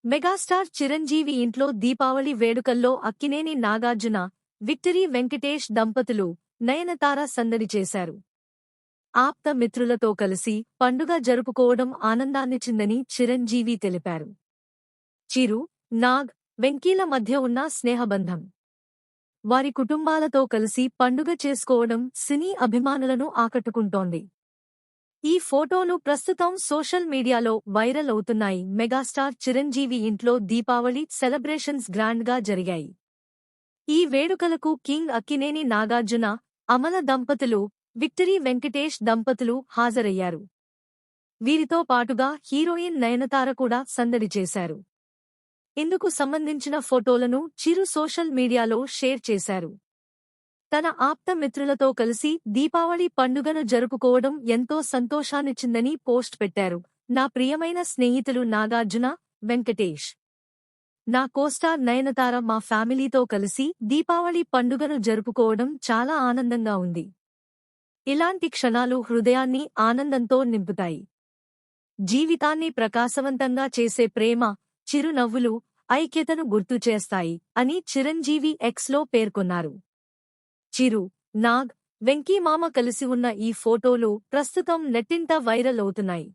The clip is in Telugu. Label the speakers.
Speaker 1: మెగాస్టార్ చిరంజీవి ఇంట్లో దీపావళి వేడుకల్లో అక్కినేని నాగార్జున, విక్టరీ వెంకటేష్ దంపతులు, నయనతార సందడి చేశారు. ఆప్త మిత్రులతో కలిసి పండుగ జరుపుకోవడం ఆనందాన్నిచ్చిందని చిరంజీవి తెలిపారు. చిరు, నాగ్, వెంకీల మధ్య ఉన్న స్నేహబంధం, వారి కుటుంబాలతో కలిసి పండుగ చేసుకోవడం సినీ అభిమానులను ఆకట్టుకుంటోంది. ఈ ఫోటోలు ప్రస్తుతం సోషల్ మీడియాలో వైరల్ అవుతున్నాయి. మెగాస్టార్ చిరంజీవి ఇంట్లో దీపావళి సెలబ్రేషన్స్ గ్రాండ్ గా జరిగాయి. ఈ వేడుకలకు కింగ్ అక్కినేని నాగార్జున, అమల దంపతులు, విక్టరీ వెంకటేష్ దంపతులు హాజరయ్యారు. వీరితో పాటుగా హీరోయిన్ నయనతార కూడా సందడి చేశారు. ఇందుకు సంబంధించిన ఫోటోలను చిరు సోషల్ మీడియాలో షేర్ చేశారు. తన ఆప్త మిత్రులతో కలిసి దీపావళి పండుగను జరుపుకోవడం ఎంతో సంతోషాన్నిచ్చిందని పోస్ట్ పెట్టారు. నా ప్రియమైన స్నేహితులు నాగార్జున, వెంకటేష్, నా కోస్టార్ నయనతార మా ఫ్యామిలీతో కలిసి దీపావళి పండుగను జరుపుకోవడం చాలా ఆనందంగా ఉంది. ఇలాంటి క్షణాలు హృదయాన్ని ఆనందంతో నింపుతాయి. జీవితాన్ని ప్రకాశవంతంగా చేసే ప్రేమ, చిరునవ్వులు, ఐక్యతను గుర్తుచేస్తాయి అని చిరంజీవి ఎక్స్లో పేర్కొన్నారు. చిరు, నాగ్, వెంకీ మామ కలిసి ఉన్న ఈ ఫోటోలు ప్రస్తుతం నెట్టింట వైరల్ అవుతున్నాయి.